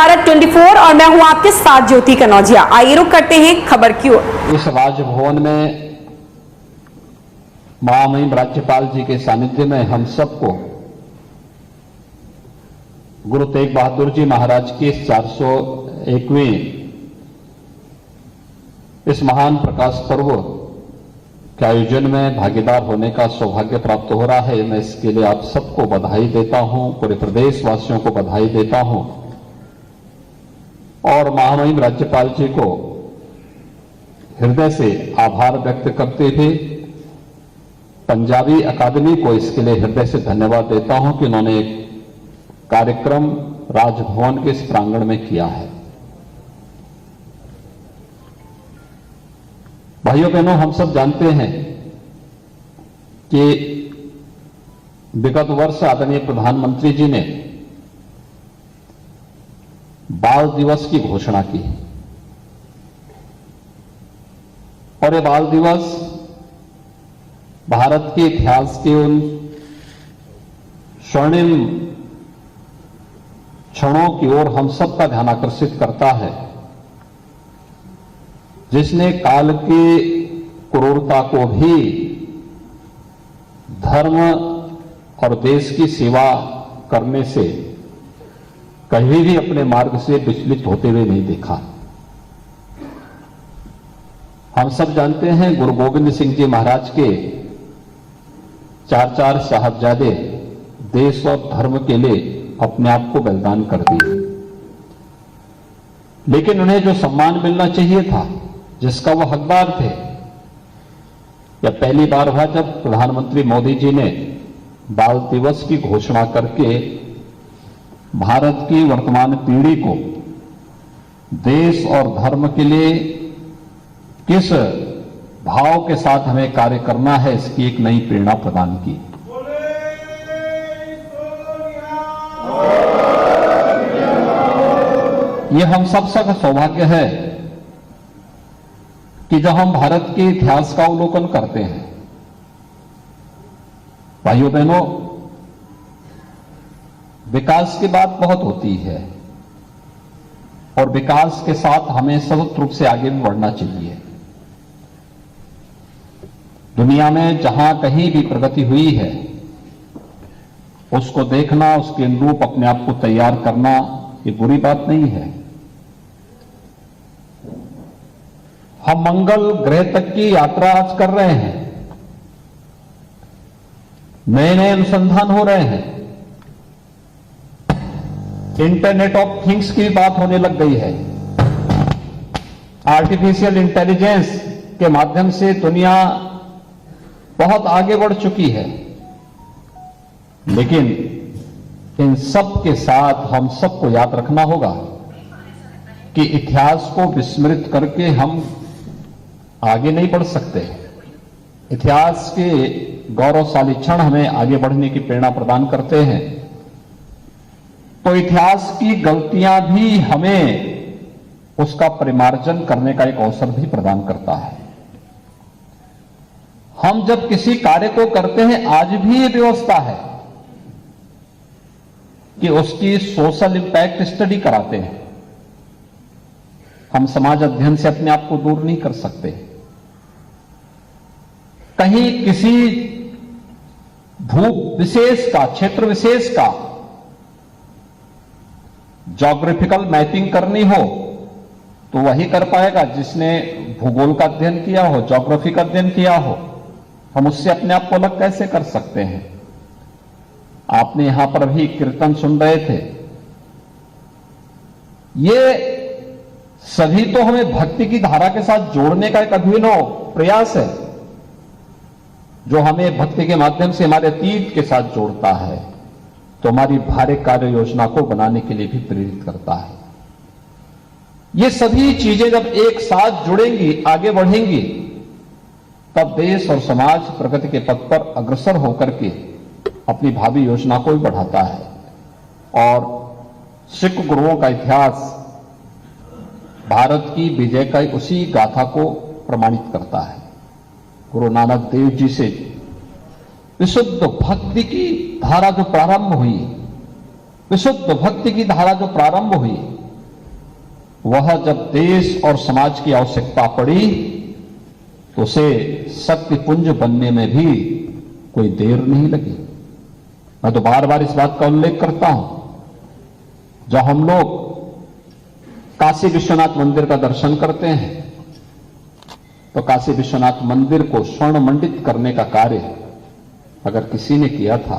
भारत 24 और मैं हूं आपके साथ ज्योति कनौजिया। आइए रुक करते हैं खबर की ओर। इस राजभवन में महामहिम राज्यपाल जी के सानिध्य में हम सबको गुरु तेग बहादुर जी महाराज की 401वीं इस महान प्रकाश पर्व के आयोजन में भागीदार होने का सौभाग्य प्राप्त हो रहा है। मैं इसके लिए आप सबको बधाई देता हूं, पूरे प्रदेशवासियों को बधाई देता हूं और महामहिम राज्यपाल जी को हृदय से आभार व्यक्त करते हुए पंजाबी अकादमी को इसके लिए हृदय से धन्यवाद देता हूं कि उन्होंने एक कार्यक्रम राजभवन के इस प्रांगण में किया है। भाइयों बहनों, हम सब जानते हैं कि विगत वर्ष आदरणीय प्रधानमंत्री जी ने बाल दिवस की घोषणा की और ये बाल दिवस भारत के इतिहास के उन स्वर्णिम क्षणों की ओर हम सबका ध्यान आकर्षित करता है जिसने काल की क्रूरता को भी धर्म और देश की सेवा करने से कहीं भी अपने मार्ग से विचलित होते हुए नहीं देखा। हम सब जानते हैं गुरु गोविंद सिंह जी महाराज के चार साहबजादे देश और धर्म के लिए अपने आप को बलिदान कर दिए, लेकिन उन्हें जो सम्मान मिलना चाहिए था, जिसका वो हकदार थे, यह पहली बार हुआ जब प्रधानमंत्री मोदी जी ने बाल दिवस की घोषणा करके भारत की वर्तमान पीढ़ी को देश और धर्म के लिए किस भाव के साथ हमें कार्य करना है इसकी एक नई प्रेरणा प्रदान की। यह हम सबका सौभाग्य है कि जब हम भारत के इतिहास का अवलोकन करते हैं, भाइयों बहनों, विकास की बात बहुत होती है और विकास के साथ हमें सतत रूप से आगे भी बढ़ना चाहिए। दुनिया में जहां कहीं भी प्रगति हुई है उसको देखना, उसके अनुरूप अपने आप को तैयार करना ये बुरी बात नहीं है। हम मंगल ग्रह तक की यात्रा आज कर रहे हैं, नए नए अनुसंधान हो रहे हैं, इंटरनेट ऑफ थिंग्स की बात होने लग गई है। आर्टिफिशियल इंटेलिजेंस के माध्यम से दुनिया बहुत आगे बढ़ चुकी है, लेकिन इन सब के साथ हम सबको याद रखना होगा कि इतिहास को विस्मृत करके हम आगे नहीं बढ़ सकते। इतिहास के गौरवशाली क्षण हमें आगे बढ़ने की प्रेरणा प्रदान करते हैं, तो इतिहास की गलतियां भी हमें उसका परिमार्जन करने का एक अवसर भी प्रदान करता है। हम जब किसी कार्य को करते हैं, आज भी ये व्यवस्था है कि उसकी सोशल इंपैक्ट स्टडी कराते हैं। हम समाज अध्ययन से अपने आप को दूर नहीं कर सकते। कहीं किसी भू विशेष का, क्षेत्र विशेष का ज्योग्राफिकल मैपिंग करनी हो तो वही कर पाएगा जिसने भूगोल का अध्ययन किया हो, ज्योग्राफी का अध्ययन किया हो। हम उससे अपने आप को अलग कैसे कर सकते हैं? आपने यहां पर भी कीर्तन सुन रहे थे, ये सभी तो हमें भक्ति की धारा के साथ जोड़ने का एक अभिनव प्रयास है जो हमें भक्ति के माध्यम से हमारे अतीत के साथ जोड़ता है, तो हमारी भारी कार्य योजना को बनाने के लिए भी प्रेरित करता है। ये सभी चीजें जब एक साथ जुड़ेंगी, आगे बढ़ेंगी, तब देश और समाज प्रगति के पथ पर अग्रसर होकर के अपनी भावी योजना को भी बढ़ाता है। और सिख गुरुओं का इतिहास भारत की विजय का उसी गाथा को प्रमाणित करता है। गुरु नानक देव जी से विशुद्ध भक्ति की धारा जो प्रारंभ हुई, विशुद्ध भक्ति की धारा जो प्रारंभ हुई, वह जब देश और समाज की आवश्यकता पड़ी तो उसे शक्ति पुंज बनने में भी कोई देर नहीं लगी। मैं तो बार बार इस बात का उल्लेख करता हूं, जब हम लोग काशी विश्वनाथ मंदिर का दर्शन करते हैं तो काशी विश्वनाथ मंदिर को स्वर्ण मंडित करने का कार्य अगर किसी ने किया था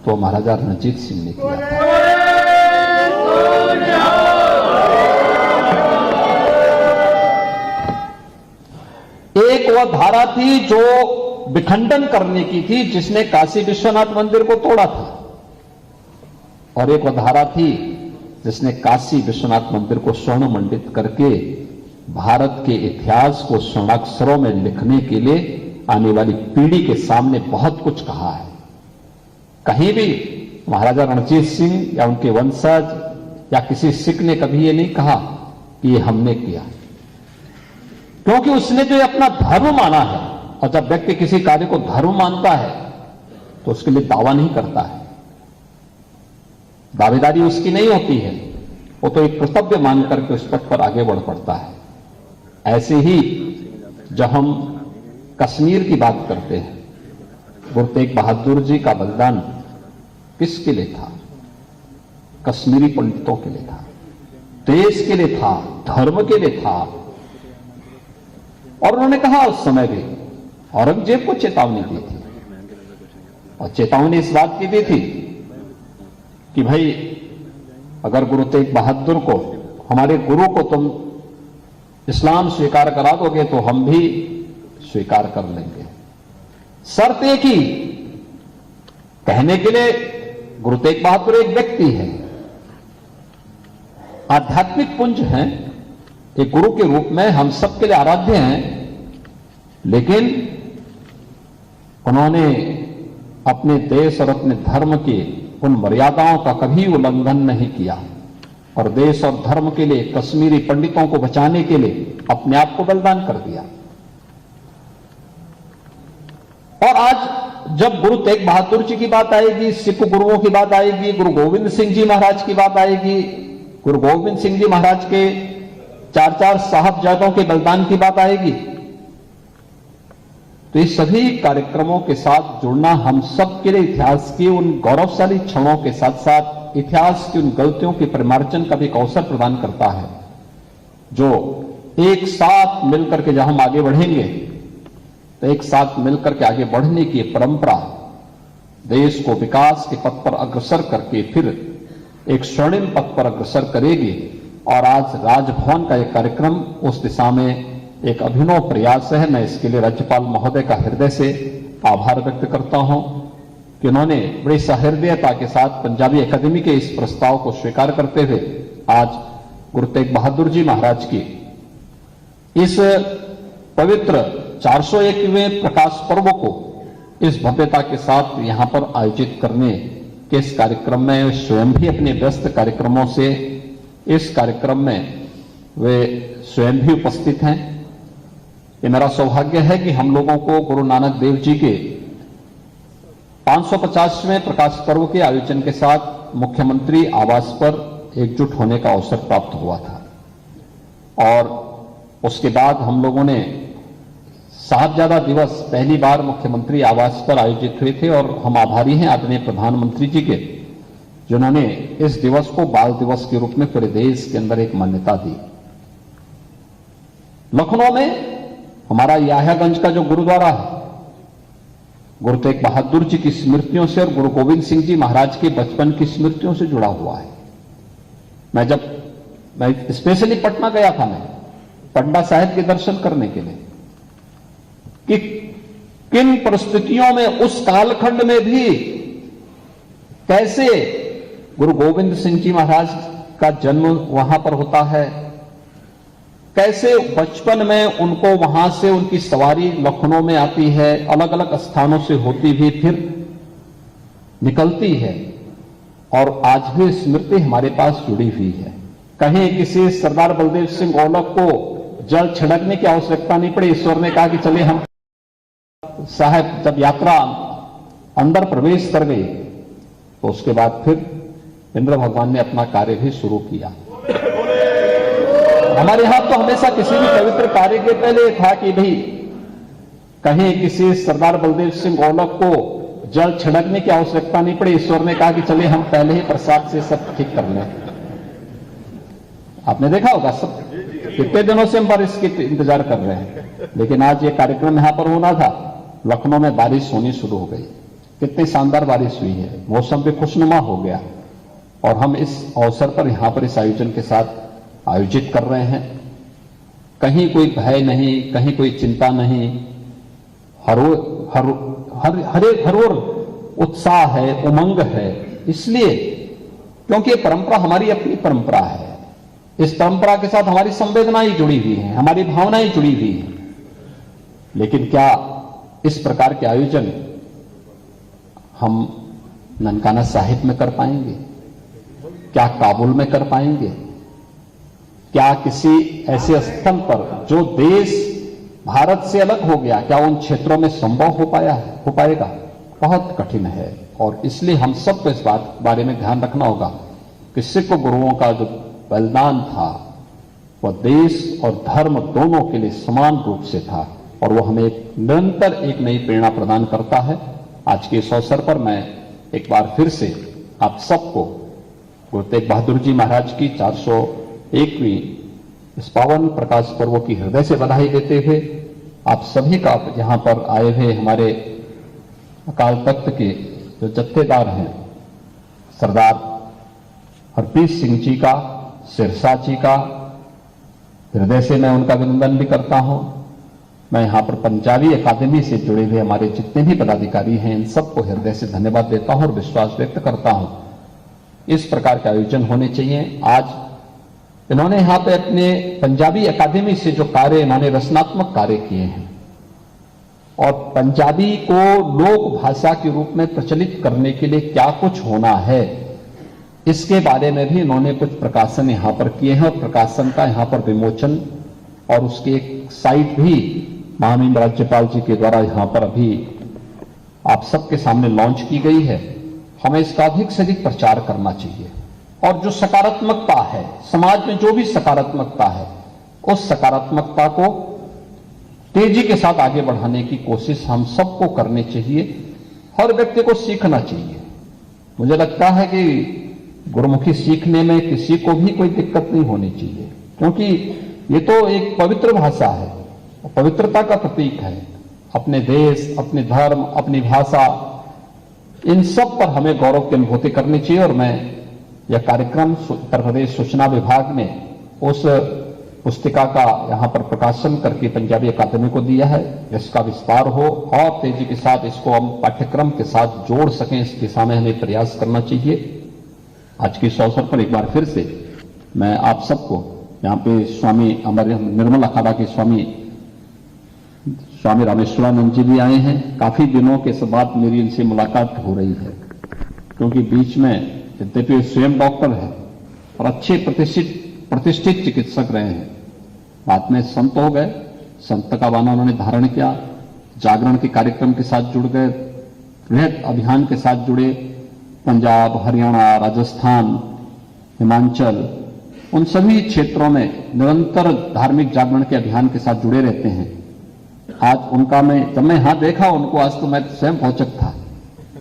तो महाराजा रणजीत सिंह ने किया था। एक वह धारा थी जो विखंडन करने की थी, जिसने काशी विश्वनाथ मंदिर को तोड़ा था, और एक वह धारा थी जिसने काशी विश्वनाथ मंदिर को स्वर्ण मंडित करके भारत के इतिहास को स्वर्णाक्षरों में लिखने के लिए आने वाली पीढ़ी के सामने बहुत कुछ कहा है। कहीं भी महाराजा रणजीत सिंह या उनके वंशज या किसी सिख ने कभी ये नहीं कहा कि ये हमने किया, क्योंकि उसने जो अपना धर्म माना है, और जब व्यक्ति किसी कार्य को धर्म मानता है तो उसके लिए दावा नहीं करता है, दावेदारी उसकी नहीं होती है, वो तो एक कर्तव्य मान करके उस पथ पर आगे बढ़ पड़ता है। ऐसे ही जब हम कश्मीर की बात करते हैं, गुरु तेग बहादुर जी का बलिदान किसके लिए था? कश्मीरी पंडितों के लिए था, देश के लिए था, धर्म के लिए था। और उन्होंने कहा उस समय भी, औरंगजेब को चेतावनी दी थी, और चेतावनी इस बात की दी थी कि भाई अगर गुरु तेग बहादुर को, हमारे गुरु को तुम इस्लाम स्वीकार करा दोगे तो हम भी स्वीकार कर लेंगे। शर्त एक ही, कहने के लिए गुरु तेग बहादुर एक व्यक्ति है, आध्यात्मिक पुंज हैं, एक गुरु के रूप में हम सबके लिए आराध्य हैं, लेकिन उन्होंने अपने देश और अपने धर्म की उन मर्यादाओं का कभी उल्लंघन नहीं किया, और देश और धर्म के लिए, कश्मीरी पंडितों को बचाने के लिए अपने आप को बलिदान कर दिया। और आज जब गुरु तेग बहादुर जी की बात आएगी, सिख गुरुओं की बात आएगी, गुरु गोविंद सिंह जी महाराज की बात आएगी, गुरु गोविंद सिंह जी महाराज के 4 साहबजादों के बलिदान की बात आएगी, तो इस सभी कार्यक्रमों के साथ जुड़ना हम सब के लिए इतिहास के उन गौरवशाली क्षणों के साथ साथ इतिहास की उन गलतियों के परिमार्जन का भी एक अवसर प्रदान करता है, जो एक साथ मिलकर के जब हम आगे बढ़ेंगे तो एक साथ मिलकर के आगे बढ़ने की परंपरा देश को विकास के पथ पर अग्रसर करके फिर एक स्वर्णिम पथ पर अग्रसर करेगी। और आज राजभवन का एक कार्यक्रम उस दिशा में एक अभिनव प्रयास है। मैं इसके लिए राज्यपाल महोदय का हृदय से आभार व्यक्त करता हूं कि उन्होंने बड़ी सहृदयता के साथ पंजाबी अकादमी के इस प्रस्ताव को स्वीकार करते हुए आज गुरु तेग बहादुर जी महाराज की इस पवित्र 401वें प्रकाश पर्व को इस भव्यता के साथ यहां पर आयोजित करने के इस कार्यक्रम में स्वयं भी अपने व्यस्त कार्यक्रमों से इस कार्यक्रम में वे स्वयं भी उपस्थित हैं। ये मेरा सौभाग्य है कि हम लोगों को गुरु नानक देव जी के 550वें प्रकाश पर्व के आयोजन के साथ मुख्यमंत्री आवास पर एकजुट होने का अवसर प्राप्त हुआ था, और उसके बाद हम लोगों ने साहबजादा दिवस पहली बार मुख्यमंत्री आवास पर आयोजित हुए थे, और हम आभारी हैं आदरणीय प्रधानमंत्री जी के, जिन्होंने इस दिवस को बाल दिवस के रूप में पूरे देश के अंदर एक मान्यता दी। लखनऊ में हमारा याह्यागंज का जो गुरुद्वारा है, गुरु तेग बहादुर जी की स्मृतियों से और गुरु गोविंद सिंह जी महाराज के बचपन की स्मृतियों से जुड़ा हुआ है। मैं स्पेशली पटना गया था, मैं पटना साहिब के दर्शन करने के लिए, कि किन परिस्थितियों में उस कालखंड में भी कैसे गुरु गोविंद सिंह जी महाराज का जन्म वहां पर होता है, कैसे बचपन में उनको वहां से उनकी सवारी लखनऊ में आती है, अलग अलग स्थानों से होती हुई फिर निकलती है, और आज भी स्मृति हमारे पास जुड़ी हुई है। कहीं किसी सरदार बलदेव सिंह गोलक को जल छिड़कने की आवश्यकता नहीं पड़ी, ईश्वर ने कहा कि चलिए हम साहब जब यात्रा अंदर प्रवेश कर गई तो उसके बाद फिर इंद्र भगवान ने अपना कार्य भी शुरू किया। हमारे यहाँ तो हमेशा किसी भी पवित्र कार्य के पहले था कि भाई कहीं किसी सरदार बलदेव सिंह गोलक को जल छिड़कने की आवश्यकता नहीं पड़ी। ईश्वर ने कहा कि चलिए हम पहले ही प्रसाद से सब ठीक कर लें। आपने देखा होगा सब कितने दिनों से हम बारिश के इंतजार कर रहे हैं, लेकिन आज ये कार्यक्रम यहां पर होना था। लखनऊ में बारिश होनी शुरू हो गई, कितनी शानदार बारिश हुई है, मौसम भी खुशनुमा हो गया और हम इस अवसर पर यहां पर इस आयोजन के साथ आयोजित कर रहे हैं। कहीं कोई भय नहीं, कहीं कोई चिंता नहीं, हर ओर उत्साह है, उमंग है। इसलिए क्योंकि ये परंपरा हमारी अपनी परंपरा है। इस परंपरा के साथ हमारी संवेदनाएं जुड़ी हुई हैं, हमारी भावनाएं जुड़ी हुई हैं। लेकिन क्या इस प्रकार के आयोजन हम ननकाना साहिब में कर पाएंगे? क्या काबुल में कर पाएंगे? क्या किसी ऐसे स्थल पर जो देश भारत से अलग हो गया, क्या उन क्षेत्रों में संभव हो पाएगा? बहुत कठिन है। और इसलिए हम सबको इस बारे में ध्यान रखना होगा कि सिख गुरुओं का जो बलिदान था वह देश और धर्म दोनों के लिए समान रूप से था और वह हमें निरंतर एक नई प्रेरणा प्रदान करता है। आज के इस अवसर पर मैं एक बार फिर से आप सबको गुरु तेग बहादुर जी महाराज की 401वीं इस पावन प्रकाश पर्व की हृदय से बधाई देते हुए आप सभी का यहां पर आए हुए हमारे अकाल तख्त के जो जत्थेदार हैं, सरदार हरप्रीत सिंह जी का, सिरसा जी का हृदय से मैं उनका अभिनंदन भी करता हूं। मैं यहां पर पंजाबी अकादमी से जुड़े हुए हमारे जितने भी पदाधिकारी हैं, इन सबको हृदय से धन्यवाद देता हूं और विश्वास व्यक्त करता हूं इस प्रकार के आयोजन होने चाहिए। आज इन्होंने यहां पे अपने पंजाबी अकादमी से जो कार्य, इन्होंने रचनात्मक कार्य किए हैं और पंजाबी को लोक भाषा के रूप में प्रचलित करने के लिए क्या कुछ होना है, इसके बारे में भी इन्होंने कुछ प्रकाशन यहां पर किए हैं और प्रकाशन का यहां पर विमोचन और उसकी एक साइट भी महामहिम राज्यपाल जी के द्वारा यहां पर अभी आप सबके सामने लॉन्च की गई है। हमें इसका अधिक से अधिक प्रचार करना चाहिए और जो सकारात्मकता है समाज में, जो भी सकारात्मकता है, उस सकारात्मकता को तेजी के साथ आगे बढ़ाने की कोशिश हम सबको करनी चाहिए। हर व्यक्ति को सीखना चाहिए। मुझे लगता है कि गुरुमुखी सीखने में किसी को भी कोई दिक्कत नहीं होनी चाहिए, क्योंकि ये तो एक पवित्र भाषा है, पवित्रता का प्रतीक है। अपने देश, अपने धर्म, अपनी भाषा, इन सब पर हमें गौरव की अनुभूति करनी चाहिए। और मैं यह कार्यक्रम उत्तर प्रदेश सूचना विभाग ने उस पुस्तिका का यहां पर प्रकाशन करके पंजाबी अकादमी को दिया है। इसका विस्तार हो और तेजी के साथ इसको हम पाठ्यक्रम के साथ जोड़ सकें, इस दिशा में हमें प्रयास करना चाहिए। आज के इस अवसर पर एक बार फिर से मैं आप सबको यहाँ पे स्वामी हमारे निर्मल अखाड़ा के स्वामी रामेश्वरानंद जी भी आए हैं। काफी दिनों के बाद मेरी इनसे मुलाकात हो रही है, क्योंकि बीच में यद्यपि स्वयं डॉक्टर है और अच्छे प्रतिष्ठित चिकित्सक रहे हैं, बाद में संत हो गए। संत का बाना उन्होंने धारण किया, जागरण के कार्यक्रम के साथ जुड़ गए, वृहद अभियान के साथ जुड़े। पंजाब, हरियाणा, राजस्थान, हिमाचल, उन सभी क्षेत्रों में निरंतर धार्मिक जागरण के अभियान के साथ जुड़े रहते हैं। आज उनका जब मैं यहां देखा उनको, आज तो मैं स्वयं भौचक था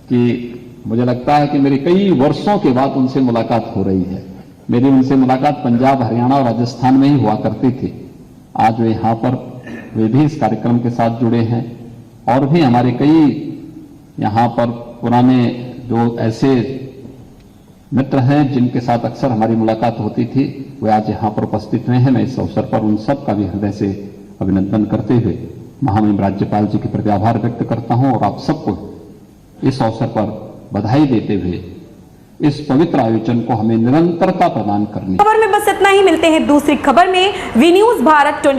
कि मुझे लगता है कि मेरी कई वर्षों के बाद उनसे मुलाकात हो रही है। मेरी उनसे मुलाकात पंजाब, हरियाणा और राजस्थान में ही हुआ करती थी। आज वे यहां पर वे भी इस कार्यक्रम के साथ जुड़े हैं और भी हमारे कई यहां पर पुराने जो ऐसे मित्र हैं जिनके साथ अक्सर हमारी मुलाकात होती थी, वे आज यहां पर उपस्थित हुए हैं। मैं इस अवसर पर उन सब का भी हृदय से अभिनंदन करते हुए महामहिम राज्यपाल जी के प्रति आभार व्यक्त करता हूं और आप सबको इस अवसर पर बधाई देते हुए इस पवित्र आयोजन को हमें निरंतरता प्रदान करनी। खबर में बस इतना ही। मिलते हैं दूसरी खबर में। V news Bharat 24